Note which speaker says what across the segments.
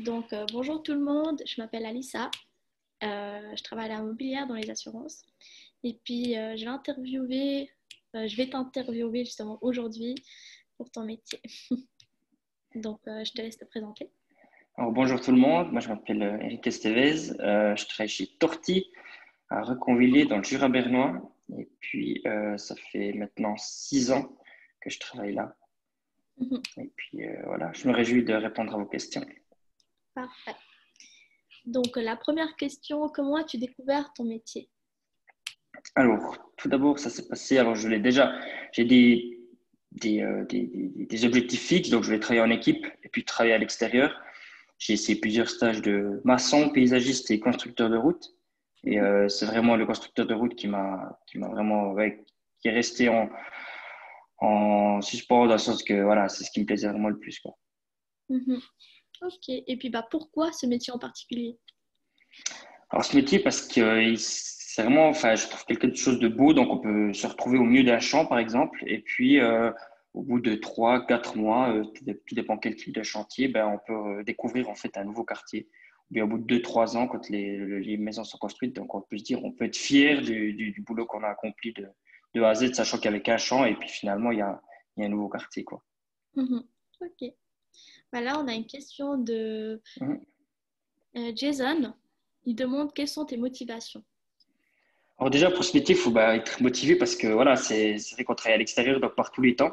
Speaker 1: Bonjour tout le monde, je m'appelle Alissa. Je travaille à la mobilière dans les assurances. Et puis, je vais t'interviewer justement aujourd'hui pour ton métier. Je te laisse te présenter.
Speaker 2: Alors, bonjour tout le monde, moi je m'appelle Eric Estevez, je travaille chez Torti à Reconvilier dans le Jura bernois et puis ça fait maintenant 6 ans que je travaille là
Speaker 1: Mhm.
Speaker 2: et puis voilà, je me réjouis de répondre à vos questions.
Speaker 1: Parfait. La première question, comment as-tu découvert ton métier?
Speaker 2: Alors, tout d'abord, ça s'est passé, alors j'ai des objectifs fixes, donc je vais travailler en équipe et puis travailler à l'extérieur. J'ai essayé plusieurs stages de maçon, paysagiste et constructeur de route. Et
Speaker 1: Mhm.
Speaker 2: c'est vraiment le constructeur de route qui m'a vraiment, ouais, qui est resté en suspens dans le sens que voilà, c'est ce qui me plaisait vraiment le plus, quoi.
Speaker 1: Mhm. Ok. Et puis, pourquoi ce métier en particulier?
Speaker 2: Alors, ce métier, parce que c'est vraiment, enfin, je trouve quelque chose de beau. Donc, on peut se retrouver au milieu d'un champ, par exemple. Et puis, au bout de 3, 4 mois, tout dépend quel type de chantier, ben, on peut découvrir en fait un nouveau quartier. Ou bien au bout de 2, 3 ans, quand les maisons sont construites, donc on peut se dire, on peut être fier du boulot qu'on a accompli de A à Z, sachant qu'avec un champ, et puis finalement, il y a un nouveau quartier, quoi.
Speaker 1: Mhm. Ok. Là, on a une question de
Speaker 2: Mhm.
Speaker 1: Jason. Il demande quelles sont tes motivations.
Speaker 2: Alors déjà, pour ce métier, il faut être motivé parce que voilà, c'est vrai qu'on travaille à l'extérieur, donc par tous les temps,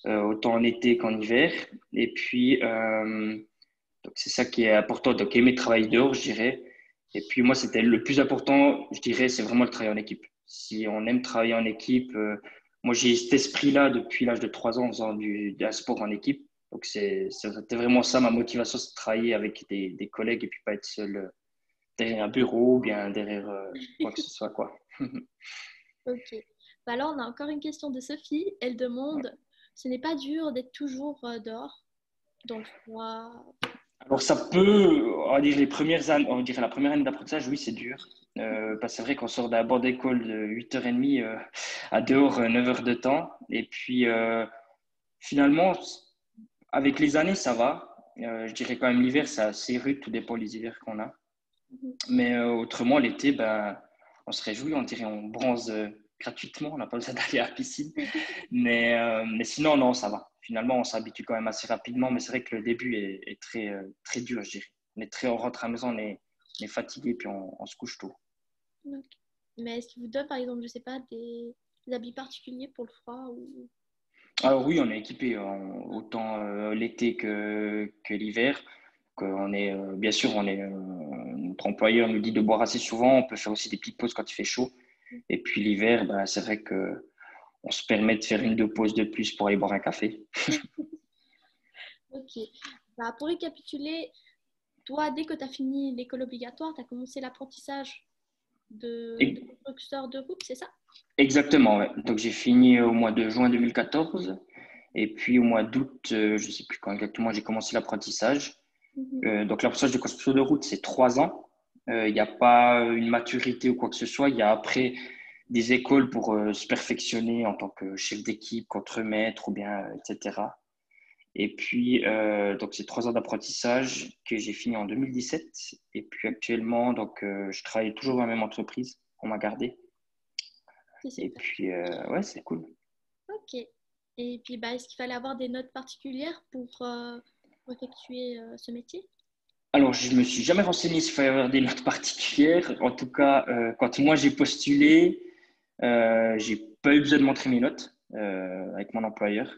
Speaker 2: autant en été qu'en hiver. Et puis, donc c'est ça qui est important, donc aimer travailler dehors, je dirais. Et puis moi, c'était le plus important, je dirais, c'est vraiment le travail en équipe. Si on aime travailler en équipe, moi j'ai cet esprit-là depuis l'âge de 3 ans en faisant d'un sport en équipe. Donc c'était vraiment ça ma motivation, c'est de travailler avec des collègues et puis pas être seul derrière un bureau ou bien derrière quoi que ce soit, quoi.
Speaker 1: Ok. Là, on a encore une question de Sophie. Elle demande, ce n'est pas dur d'être toujours dehors, dans le froid.
Speaker 2: Alors, ça peut, on va dire les premières années, on dirait la première année d'apprentissage, oui, c'est dur. Parce que c'est vrai qu'on sort d'un bord d'école de 8h30 à dehors 9 heures de temps. Et puis, finalement, avec les années, ça va. Je dirais quand même l'hiver, c'est assez rude, tout dépend des hivers qu'on a.
Speaker 1: Mhm.
Speaker 2: Mais autrement, l'été, ben, on se réjouit, on dirait on bronze gratuitement, on n'a pas besoin d'aller à la piscine. Mais sinon, non, ça va. Finalement, on s'habitue quand même assez rapidement, mais c'est vrai que le début est très, très dur, je dirais. On rentre à la maison, on est fatigué, puis on se couche tôt.
Speaker 1: Ok. Mais est-ce qu'il vous donne, par exemple, je sais pas, des habits particuliers pour le froid ou...
Speaker 2: Alors oui, on est équipé autant l'été que l'hiver. Bien sûr, notre employeur nous dit de boire assez souvent. On peut faire aussi des petites pauses quand il fait chaud. Et puis l'hiver, ben, c'est vrai que on se permet de faire 1, 2 pauses de plus pour aller boire un café.
Speaker 1: Ok. Pour récapituler, toi, dès que tu as fini l'école obligatoire, tu as commencé l'apprentissage de
Speaker 2: Et-
Speaker 1: constructeur de route, c'est ça?
Speaker 2: Exactement, ouais. Donc j'ai fini au mois de juin 2014 et puis au mois d'août, je ne sais plus quand exactement, j'ai commencé l'apprentissage.
Speaker 1: Mhm.
Speaker 2: Donc l'apprentissage de construction de route, c'est 3 ans. Il n'y a pas une maturité ou quoi que ce soit. Il y a après des écoles pour se perfectionner en tant que chef d'équipe, contremaître ou bien, etc. Et puis, donc, c'est 3 ans d'apprentissage que j'ai fini en 2017. Et puis, actuellement, donc, je travaille toujours dans la même entreprise. On m'a gardé.
Speaker 1: C'est
Speaker 2: Et
Speaker 1: super.
Speaker 2: puis, ouais, c'est cool.
Speaker 1: Ok. Et puis, est-ce qu'il fallait avoir des notes particulières pour effectuer ce métier?
Speaker 2: Alors, je me suis jamais renseigné s'il fallait avoir des notes particulières. En tout cas, quand moi j'ai postulé, j'ai pas eu besoin de montrer mes notes avec mon employeur.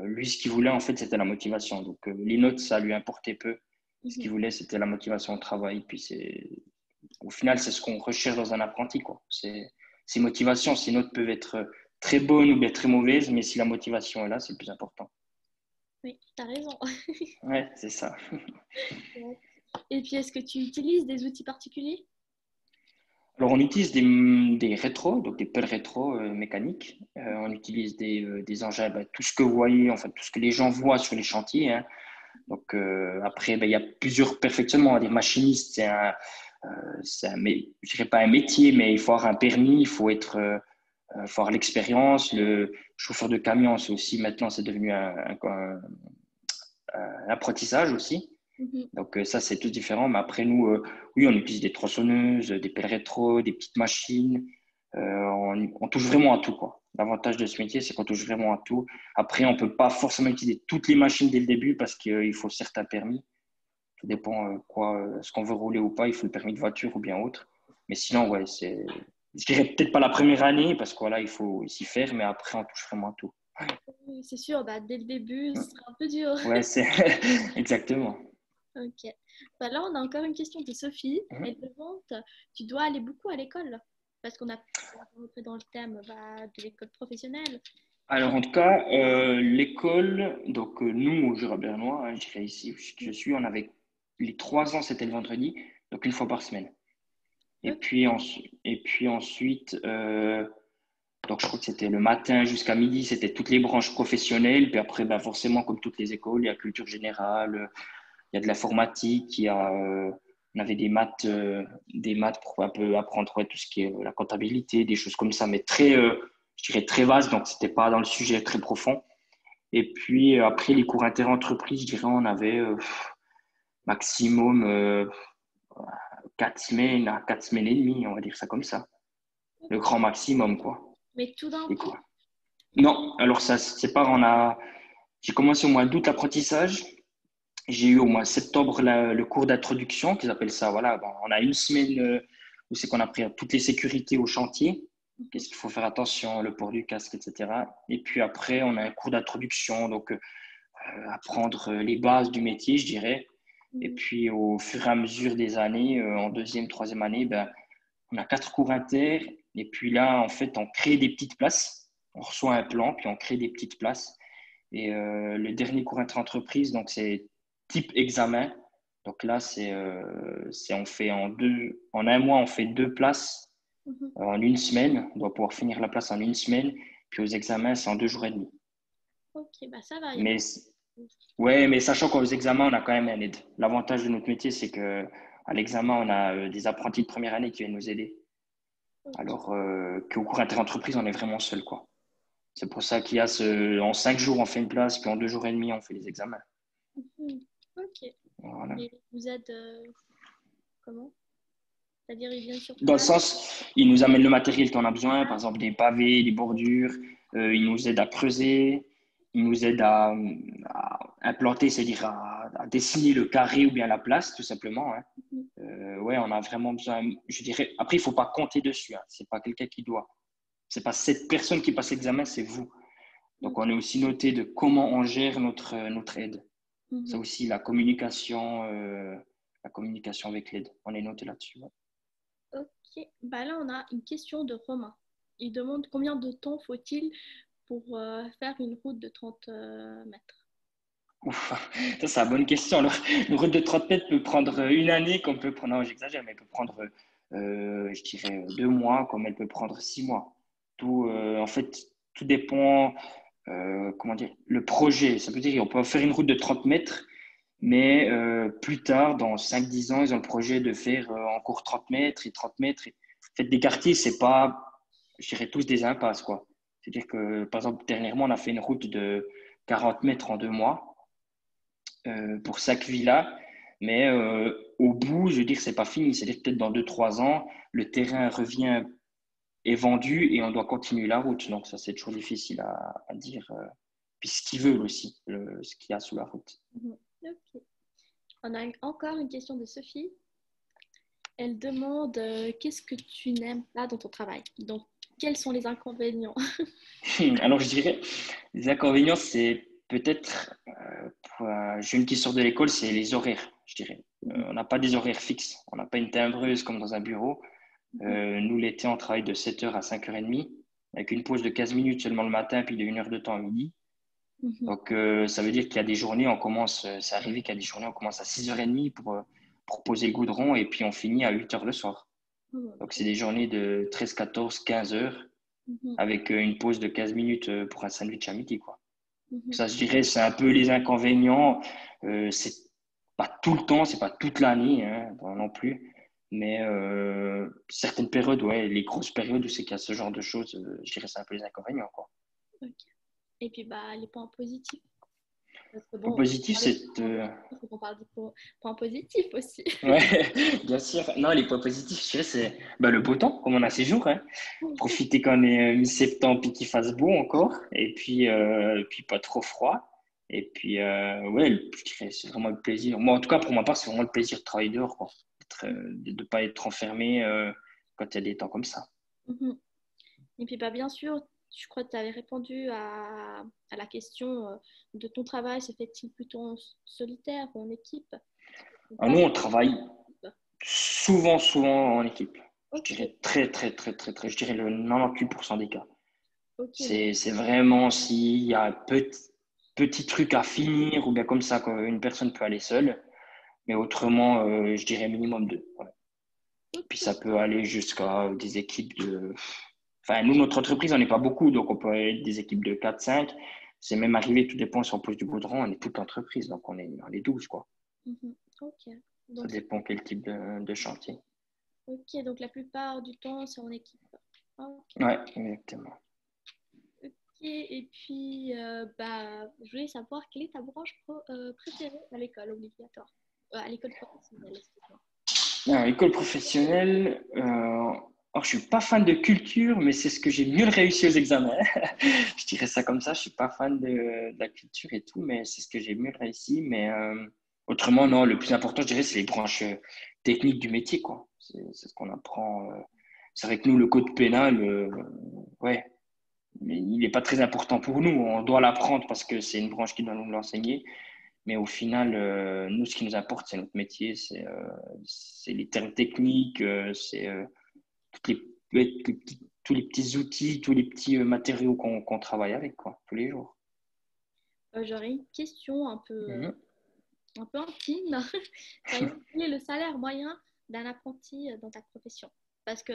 Speaker 2: Lui, ce qu'il voulait, en fait, c'était la motivation. Donc, les notes, ça lui importait peu. Ce
Speaker 1: Mhm.
Speaker 2: qu'il voulait, c'était la motivation au travail. Puis, au final, c'est ce qu'on recherche dans un apprenti, quoi. C'est motivation. Ces notes peuvent être très bonnes ou bien très mauvaises, mais si la motivation est là, c'est le plus important.
Speaker 1: Oui, tu as raison.
Speaker 2: Ouais, c'est ça.
Speaker 1: Ouais. Et puis, est-ce que tu utilises des outils particuliers?
Speaker 2: Alors, on utilise des rétros, donc des pelles rétro mécaniques. On utilise des engins, ben, tout ce que vous voyez, enfin, tout ce que les gens voient sur les chantiers, hein. Donc, après, ben, il y a plusieurs perfectionnements. Des machinistes, je dirais pas un métier, mais il faut avoir un permis, faut avoir l'expérience. Le chauffeur de camion, c'est aussi, maintenant, c'est devenu un apprentissage aussi.
Speaker 1: Mhm.
Speaker 2: Donc, ça, c'est tout différent. Mais après, nous, oui, on utilise des tronçonneuses, des pelles rétro, des petites machines. On touche vraiment à tout, quoi. L'avantage de ce métier, c'est qu'on touche vraiment à tout. Après, on ne peut pas forcément utiliser toutes les machines dès le début parce qu'il faut certains permis. Tout dépend ce qu'on veut rouler ou pas. Il faut le permis de voiture ou bien autre. Mais sinon, ouais, je dirais peut-être pas la première année parce que voilà, il faut s'y faire. Mais après, on touche vraiment à tout.
Speaker 1: Oui, c'est sûr, bah, dès le début, ce sera un peu dur.
Speaker 2: Ouais, c'est exactement.
Speaker 1: Ok. Bah, là, on a encore une question de Sophie. Elle demande, tu dois aller beaucoup à l'école parce qu'on a rentré dans le thème bah, de l'école professionnelle.
Speaker 2: Alors, en tout cas, l'école, donc nous, au Jura Bernois, hein, je dirais ici où je suis, on avait les 3 ans, c'était le vendredi, donc une fois par semaine.
Speaker 1: Ok.
Speaker 2: Et puis ensuite, donc je crois que c'était le matin jusqu'à midi, c'était toutes les branches professionnelles. Puis après, ben, forcément, comme toutes les écoles, il y a culture générale, il y a de l'informatique, on avait des maths pour un peu apprendre ouais, tout ce qui est la comptabilité, des choses comme ça, mais très, je dirais très vaste, donc c'était pas dans le sujet très profond. Et puis après, les cours inter-entreprises, je dirais, on avait maximum 4 semaines à 4 semaines et demie, on va dire ça comme ça. Le grand maximum, quoi.
Speaker 1: Mais tout d'un
Speaker 2: Et
Speaker 1: coup,
Speaker 2: quoi. Non, alors ça se sépare. J'ai commencé au mois d'août l'apprentissage. J'ai eu au mois de septembre le cours d'introduction, qu'ils appellent ça. Voilà, bon, on a une semaine où c'est qu'on apprend toutes les sécurités au chantier. Qu'est-ce qu'il faut faire attention, le port du casque, etc. Et puis après, on a un cours d'introduction, donc apprendre les bases du métier, je dirais. Et puis au fur et à mesure des années, en deuxième, troisième année, ben, on a 4 cours inter. Et puis là, en fait, on crée des petites places. On reçoit un plan, puis on crée des petites places. Et le dernier cours inter-entreprise, donc c'est type examen. Donc là, on fait en un mois, on fait 2 places en une semaine. On doit pouvoir finir la place en une semaine. Puis aux examens, c'est en 2 jours et demi.
Speaker 1: ok, bah ça va, il y a pas.
Speaker 2: Mais ouais, mais sachant qu'aux examens, on a quand même un aide. L'avantage de notre métier, c'est que à l'examen, on a des apprentis de première année qui viennent nous aider.
Speaker 1: Ok.
Speaker 2: Alors qu'au cours inter-entreprise, on est vraiment seul, quoi. C'est pour ça qu'il y a en 5 jours, on fait une place, puis en 2 jours et demi, on fait les examens.
Speaker 1: Mhm. Ok.
Speaker 2: Voilà.
Speaker 1: Et vous êtes comment? C'est-à-dire, ils viennent sur
Speaker 2: Dans le
Speaker 1: place.
Speaker 2: sens, ils nous amènent le matériel qu'on a besoin, par exemple des pavés, des bordures, ils nous aident à creuser, ils nous aident à implanter, c'est-à-dire à dessiner le carré ou bien la place, tout simplement. Hein.
Speaker 1: Mhm.
Speaker 2: Ouais, on a vraiment besoin, je dirais, après, il ne faut pas compter dessus, hein. C'est pas quelqu'un qui doit. C'est pas cette personne qui passe l'examen, c'est vous. Donc,
Speaker 1: Ok.
Speaker 2: on est aussi noté de comment on gère notre aide. Ça
Speaker 1: Mhm.
Speaker 2: aussi, la communication avec l'aide. On est noté là-dessus. Ouais.
Speaker 1: Ok. Bah là, on a une question de Romain. Il demande combien de temps faut-il pour faire une route de 30 mètres.
Speaker 2: Ouf, ça, c'est une bonne question. Alors, une route de 30 mètres peut prendre une année, comme peut prendre, non, j'exagère, mais elle peut prendre, je dirais, 2 mois, comme elle peut prendre 6 mois. En fait, tout dépend, comment dire, le projet. Ça veut dire qu'on peut faire une route de 30 mètres, mais plus tard, dans 5 10 ans, ils ont le projet de faire encore 30 mètres et 30 mètres. En fait, des quartiers, c'est pas, je dirais, tous des impasses, quoi. C'est-à-dire que, par exemple, dernièrement, on a fait une route de 40 mètres en 2 mois pour chaque villa. Mais au bout, je veux dire, c'est pas fini. C'est-à-dire que peut-être dans 2 3 ans, le terrain revient, est vendu et on doit continuer la route. Donc ça, c'est toujours difficile à dire. Puis ce qu'ils veulent aussi, ce qu'il y a sous la route.
Speaker 1: Mhm. Ok. On a encore une question de Sophie. Elle demande qu'est-ce que tu n'aimes pas dans ton travail? Donc, quels sont les inconvénients?
Speaker 2: Alors je dirais, les inconvénients, c'est peut-être, pour un jeune qui sort de l'école, c'est les horaires, je dirais.
Speaker 1: Mhm.
Speaker 2: On n'a pas des horaires fixes. On n'a pas une timbreuse comme dans un bureau.
Speaker 1: Mhm.
Speaker 2: Nous, l'été, on travaille de 7h à 5h30, avec une pause de 15 minutes seulement le matin, puis de 1 heure de temps à midi.
Speaker 1: Mhm.
Speaker 2: Donc, ça veut dire qu'il y a des journées, c'est arrivé qu'il y a des journées, on commence à 6h30 pour poser le goudron, et puis on finit à 8h le soir.
Speaker 1: Mhm.
Speaker 2: Donc, c'est des journées de 13 14 15 heures,
Speaker 1: Mhm.
Speaker 2: avec une pause de 15 minutes pour un sandwich à midi, quoi.
Speaker 1: Mhm.
Speaker 2: Ça, je dirais, c'est un peu les inconvénients. C'est pas tout le temps, c'est pas toute l'année hein, non plus. Mais certaines périodes, ouais, les grosses périodes où c'est qu'il y a ce genre de choses, je dirais c'est un peu les inconvénients, quoi.
Speaker 1: Ok. Et puis, bah, les points positifs. Parce que
Speaker 2: Point
Speaker 1: bon,
Speaker 2: positif, c'est…
Speaker 1: il faut qu'on parle des points positifs aussi.
Speaker 2: Ouais, bien sûr. Non, les points positifs, je dirais, c'est bah, le beau temps, comme on a ces jours. Hein. Profiter quand on est mi-septembre et qu'il fasse beau encore. Et puis pas trop froid. Et puis, ouais, je dirais, c'est vraiment le plaisir. Moi, en tout cas, pour ma part, c'est vraiment le plaisir de travailler dehors, quoi. De ne pas être enfermé quand il y a des temps comme ça.
Speaker 1: Mhm. Et puis, bah, bien sûr, je crois que tu avais répondu à la question de ton travail, se fait-il plutôt en solitaire ou en équipe? Donc,
Speaker 2: Alors,
Speaker 1: pas
Speaker 2: nous,
Speaker 1: mal
Speaker 2: on travaille
Speaker 1: d'équipe.
Speaker 2: souvent en équipe. Je
Speaker 1: Ok,
Speaker 2: dirais très, je dirais le 98% des cas.
Speaker 1: ok, donc,
Speaker 2: C'est vraiment s'il y a un petit truc à finir ou bien comme ça qu'une personne peut aller seule. Mais autrement, je dirais minimum deux. Ouais. Puis
Speaker 1: ok.
Speaker 2: ça peut aller jusqu'à des équipes de… Enfin, nous, notre entreprise, on n'est pas beaucoup, donc on peut être des équipes de 4, 5. C'est même arrivé, tout dépend si on pose du goudron, on est toute l'entreprise, donc on est 12, quoi.
Speaker 1: Mhm. Ok.
Speaker 2: Ça
Speaker 1: Donc,
Speaker 2: dépend quel type de chantier.
Speaker 1: ok, donc la plupart du temps, c'est en équipe. Ok.
Speaker 2: Ouais, exactement.
Speaker 1: Ok, et puis, bah, je voulais savoir quelle est ta branche préférée à l'école obligatoire, à l'école professionnelle, excuse-moi.
Speaker 2: Alors, l'école professionnelle, alors, je suis pas fan de culture, mais c'est ce que j'ai mieux réussi aux examens. Je dirais ça comme ça. Je suis pas fan de la culture et tout, mais c'est ce que j'ai mieux réussi. Mais autrement, non, le plus important, je dirais, c'est les branches techniques du métier, quoi. C'est ce qu'on apprend. C'est vrai que nous, le code pénal, ouais, mais il n'est pas très important pour nous. On doit l'apprendre parce que c'est une branche qui doit nous l'enseigner. Mais au final, nous, ce qui nous importe, c'est notre métier, c'est les termes techniques, c'est toutes tous les petits outils, tous les petits matériaux qu'on travaille avec, quoi, tous les jours.
Speaker 1: J'aurais une question
Speaker 2: Mhm.
Speaker 1: un peu intime. Par exemple, quel est le salaire moyen d'un apprenti dans ta profession? Parce que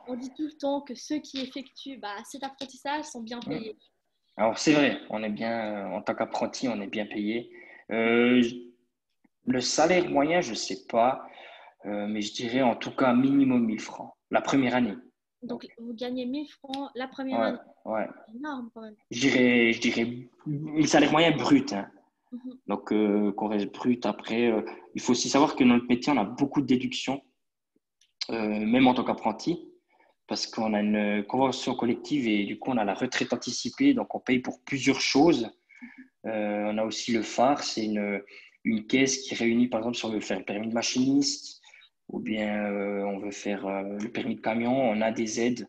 Speaker 1: on dit tout le temps que ceux qui effectuent bah, cet apprentissage sont bien
Speaker 2: Mhm.
Speaker 1: payés.
Speaker 2: Alors, c'est vrai, on est bien, en tant qu'apprenti, on est bien payé. Euh, le salaire moyen, je ne sais pas, mais je dirais en tout cas minimum 1 000 francs la première année. Donc,
Speaker 1: Donc, vous gagnez 1 000 francs la première
Speaker 2: ouais,
Speaker 1: année.
Speaker 2: ouais.
Speaker 1: C'est énorme quand même.
Speaker 2: Je dirais le salaire moyen brut, hein.
Speaker 1: Mhm.
Speaker 2: Donc, qu'on reste brut. Après, il faut aussi savoir que dans notre métier, on a beaucoup de déductions, même en tant qu'apprenti, parce qu'on a une convention collective et du coup, on a la retraite anticipée. Donc, on paye pour plusieurs choses. On a aussi le phare, c'est une caisse qui réunit, par exemple, si on veut faire le permis de machiniste ou bien on veut faire le permis de camion, on a des aides.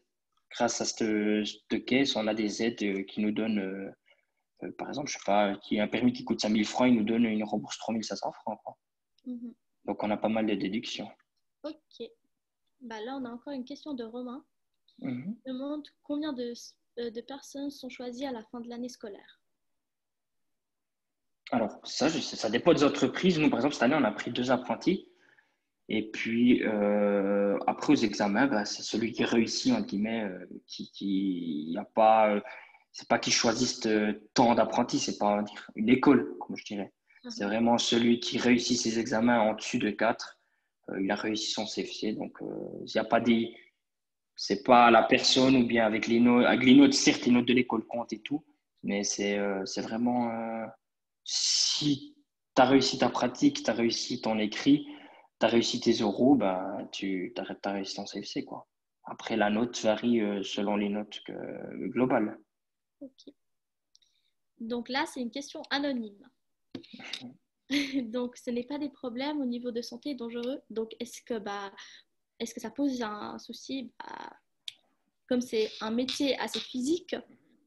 Speaker 2: Grâce à cette caisse, on a des aides qui nous donnent par exemple, je sais pas, qui a un permis qui coûte 5 000 francs, il nous donne une rembourse 3 500 francs, quoi.
Speaker 1: Mhm.
Speaker 2: Donc, on a pas mal de déductions.
Speaker 1: Ok. Bah, là, on a encore une question de Romain.
Speaker 2: Mhm.
Speaker 1: Il demande combien de personnes sont choisies à la fin de l'année scolaire.
Speaker 2: Alors, ça, je sais, ça dépend des entreprises. Nous, par exemple, cette année, on a pris 2 apprentis. Et puis, après, aux examens, bah, c'est celui qui réussit, entre guillemets, qui y a pas, c'est pas qu'ils choisissent tant d'apprentis, c'est pas on va dire, une école, comme je dirais. C'est
Speaker 1: Mhm.
Speaker 2: vraiment celui qui réussit ses examens en dessus de 4. Il a réussi son CFC. Donc, il n'y a pas des, c'est pas la personne ou bien avec les notes, certes, les notes de l'école comptent et tout, mais c'est vraiment si tu as réussi ta pratique, tu as réussi ton écrit, tu as réussi tes oraux, bah, tu as réussi ton CFC, quoi. Après, la note varie selon les notes globales.
Speaker 1: Ok. Donc là, c'est une question anonyme. Donc, ce n'est pas des problèmes au niveau de santé dangereux. Donc, est-ce que ça pose un souci bah, comme c'est un métier assez physique,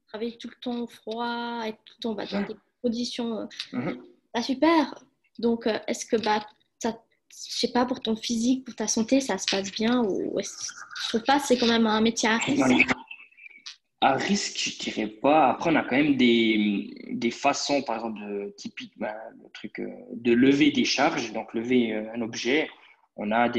Speaker 1: travailler tout le temps au froid, être tout le temps bah, dans des conditions
Speaker 2: Mhm.
Speaker 1: pas super. Donc, est-ce que bah, ça, je sais pas, pour ton physique, pour ta santé, ça se passe bien ou je trouve pas, c'est quand même un métier à risque.
Speaker 2: Voilà. À risque, je dirais pas. Après, on a quand même des façons, par exemple, typique, ben, le truc de lever des charges, donc lever un objet. On a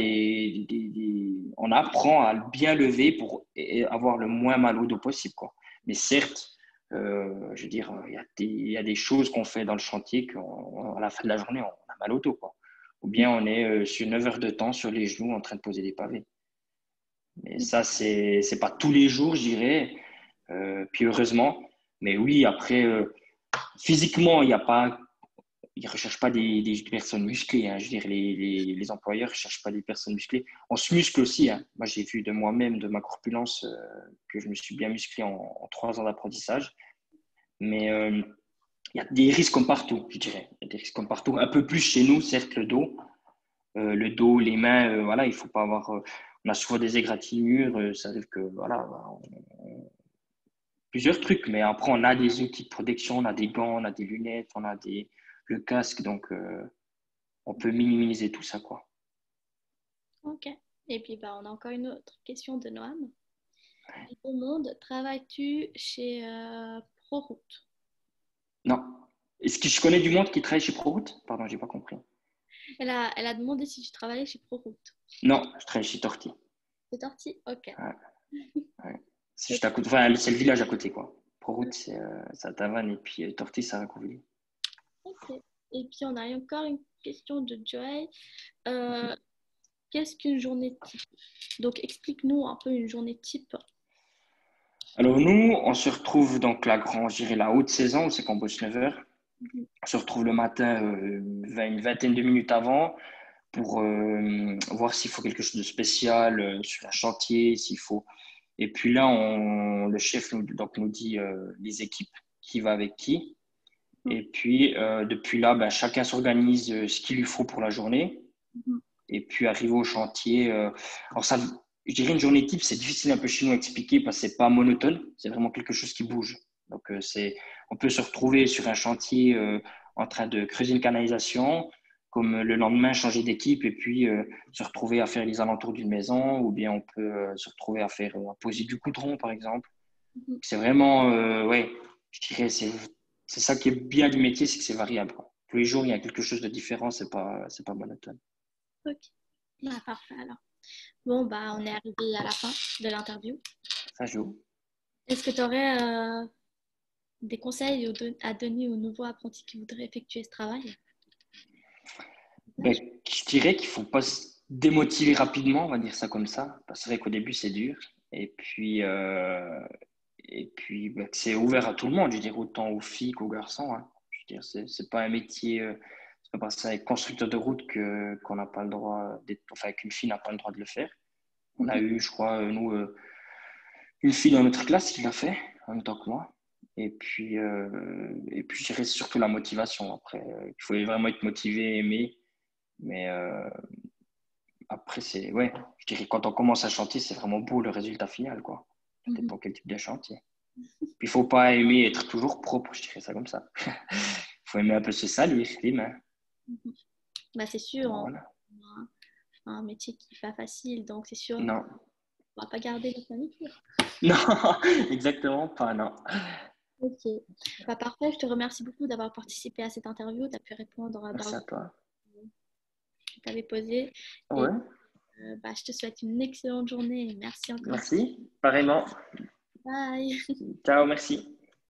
Speaker 2: on apprend à bien lever pour avoir le moins mal au dos possible, quoi. Mais certes, je veux dire, il y a des choses qu'on fait dans le chantier qu'à la fin de la journée, on a mal au dos, quoi. Ou bien on est sur 9 heures de temps sur les genoux en train de poser des pavés. Mais ça, c'est pas tous les jours, je dirais. Puis heureusement. Mais oui, après, physiquement, il n'y a pas. ils recherchent pas des personnes musclées, hein. Je veux dire, les employeurs ne cherchent pas des personnes musclées. On se muscle aussi, hein. Moi, j'ai vu de moi-même, de ma corpulence, que je me suis bien musclé en 3 ans d'apprentissage. Mais il y a des risques comme partout, je dirais. Il y a des risques comme partout. Un peu plus chez nous, certes, le dos. Le dos, les mains, voilà, il faut pas avoir. On a souvent des égratignures, ça arrive que, voilà, plusieurs trucs. Mais après, on a des outils de protection, on a des gants, on a des lunettes, on a le casque. Donc, on peut minimiser tout ça, quoi.
Speaker 1: Ok. Et puis, bah, on a encore une autre question de Noam. Dans le monde, travailles-tu chez ProRoute?
Speaker 2: Non. Est-ce que je connais du monde qui travaille chez ProRoute? Pardon, j'ai pas compris.
Speaker 1: Elle a demandé si tu travaillais chez ProRoute.
Speaker 2: Non, je travaille chez Torti.
Speaker 1: C'est sorti? Ok.
Speaker 2: Ouais, ouais. C'est juste à côté. Enfin, c'est le village à côté, quoi. ProRoute, c'est à Tavannes et puis Torti, c'est à Raccourville.
Speaker 1: Ok. Et puis, on a encore une question de Joy. Euh, Qu'est-ce qu'une journée type? Donc, explique-nous un peu une journée type.
Speaker 2: Alors, nous, on se retrouve donc je dirais la haute saison, c'est qu'on bosse 9 heures.
Speaker 1: Mhm.
Speaker 2: On se retrouve le matin, une vingtaine de minutes avant, pour voir s'il faut quelque chose de spécial sur un chantier, s'il faut. Et puis là, le chef nous dit les équipes, qui va avec qui. Et puis, depuis là, ben, chacun s'organise ce qu'il lui faut pour la journée.
Speaker 1: Mhm.
Speaker 2: Et puis, arriver au chantier. Alors, ça, je dirais une journée type, c'est difficile un peu chez nous à expliquer parce que c'est pas monotone. C'est vraiment quelque chose qui bouge. Donc, on peut se retrouver sur un chantier en train de creuser une canalisation, comme le lendemain changer d'équipe et puis se retrouver à faire les alentours d'une maison, ou bien on peut se retrouver à poser du goudron, par exemple.
Speaker 1: Mhm.
Speaker 2: C'est vraiment, ouais, je dirais, c'est ça qui est bien du métier, c'est que c'est variable, quoi. Tous les jours, il y a quelque chose de différent, c'est pas monotone.
Speaker 1: Ok. Bah, parfait alors. Bon, bah, on est arrivé à la fin de l'interview.
Speaker 2: Ça joue.
Speaker 1: Est-ce que tu aurais des conseils à donner aux nouveaux apprentis qui voudraient effectuer ce travail?
Speaker 2: Ben, je dirais qu'il faut pas se démotiver rapidement, on va dire ça comme ça. Parce que c'est vrai qu'au début, c'est dur. Et puis ben, que c'est ouvert à tout le monde, je veux dire, autant aux filles qu'aux garçons, hein. Je veux dire, c'est pas un métier, c'est pas parce qu'on est constructeur de route qu'on n'a pas le droit enfin, qu'une fille n'a pas le droit de le faire. On a
Speaker 1: Mhm.
Speaker 2: eu, je crois, nous, une fille dans notre classe qui l'a fait en même temps que moi. Et puis je dirais surtout la motivation. Après, il faut vraiment être motivé, aimer. Mais après, ouais, je dirais quand on commence à chanter, c'est vraiment beau le résultat final, quoi. Ça
Speaker 1: Mhm.
Speaker 2: dépend quel type de chantier. Puis il faut pas aimer être toujours propre, je dirais ça comme ça. Il faut aimer un peu se salir les mains.
Speaker 1: Mhm. Bah, c'est sûr,
Speaker 2: Voilà.
Speaker 1: on a un métier qui n'est pas facile, donc c'est sûr qu'on
Speaker 2: Non,
Speaker 1: ne va pas garder notre manucure.
Speaker 2: non, exactement pas, non.
Speaker 1: Ok. Bah, parfait, je te remercie beaucoup d'avoir participé à cette interview, tu as pu répondre
Speaker 2: Merci à toi.
Speaker 1: que tu avais posées. Et
Speaker 2: Ouais,
Speaker 1: bah, je te souhaite une excellente journée. Merci encore une fois.
Speaker 2: merci. Pareillement.
Speaker 1: Bye.
Speaker 2: Ciao, merci.